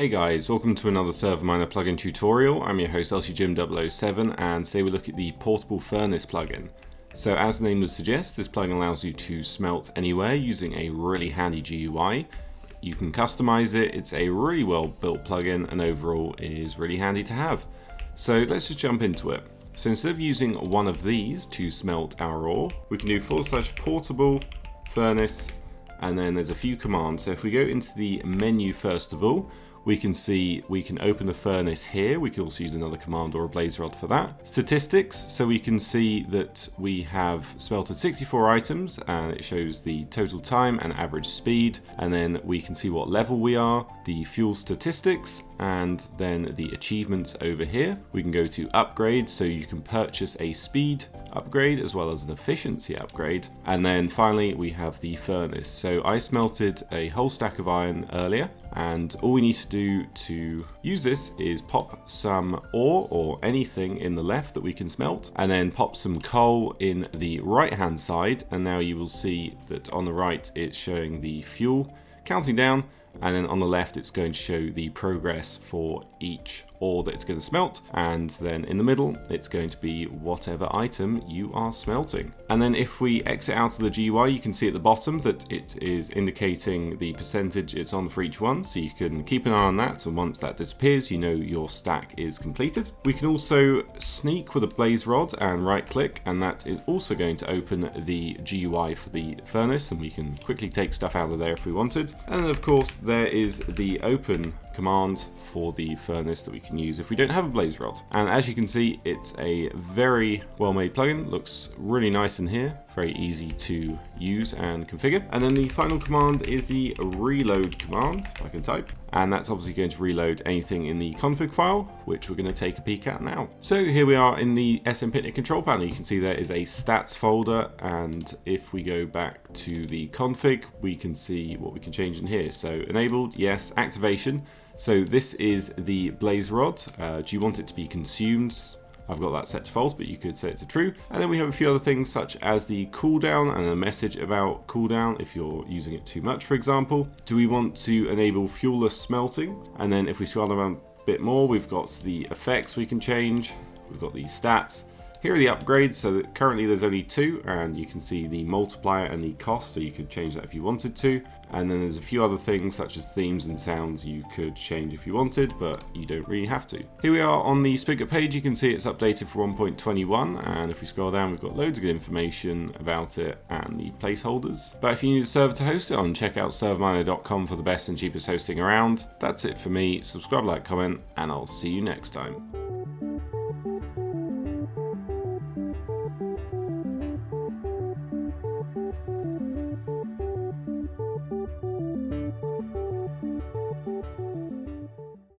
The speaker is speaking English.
Hey guys, welcome to another ServerMiner plugin tutorial. I'm your host LCJim007 and today we look at the portable furnace plugin. So as the name would suggest, this plugin allows you to smelt anywhere using a really handy GUI. You can customize it, it's a really well built plugin and overall is really handy to have. So let's just jump into it. So instead of using one of these to smelt our ore, we can do /portable furnace and then there's a few commands. So if we go into the menu first of all, we can see we can open the furnace here. We can also use another command or a blaze rod for that. Statistics, so we can see that we have smelted 64 items and it shows the total time and average speed. And then we can see what level we are, the fuel statistics, and then the achievements over here. We can go to upgrades, so you can purchase a speed upgrade as well as an efficiency upgrade. And then finally we have the furnace. So I smelted a whole stack of iron earlier, and all we need to do to use this is pop some ore or anything in the left that we can smelt, and then pop some coal in the right hand side, and now you will see that on the right it's showing the fuel counting down, and then on the left it's going to show the progress for each ore that it's going to smelt, and then in the middle it's going to be whatever item you are smelting. And then if we exit out of the GUI, you can see at the bottom that it is indicating the percentage it's on for each one, so you can keep an eye on that, and once that disappears you know your stack is completed. We can also sneak with a blaze rod and right click, and that is also going to open the GUI for the furnace, and we can quickly take stuff out of there if we wanted. And then of course there is the open command for the furnace that we can use if we don't have a blaze rod. And as you can see, it's a very well made plugin, looks really nice in here, very easy to use and configure. And then the final command is the reload command, if I can type, and that's obviously going to reload anything in the config file, which we're going to take a peek at now. So here we are in the SMPitnik control panel. You can see there is a stats folder, and if we go back to the config, we can see what we can change in here. So enabled, yes. Activation, so this is the blaze rod. Do you want it to be consumed? I've got that set to false, but you could set it to true. And then we have a few other things such as the cooldown and a message about cooldown if you're using it too much, for example. Do we want to enable fuelless smelting? And then if we scroll down a bit more, we've got the effects we can change. We've got the stats. Here are the upgrades, so that currently there's only 2, and you can see the multiplier and the cost, so you could change that if you wanted to. And then there's a few other things such as themes and sounds you could change if you wanted, but you don't really have to. Here we are on the spigot page. You can see it's updated for 1.21, and if we scroll down, we've got loads of good information about it and the placeholders. But if you need a server to host it on, check out ServerMiner.com for the best and cheapest hosting around. That's it for me. Subscribe, like, comment, and I'll see you next time.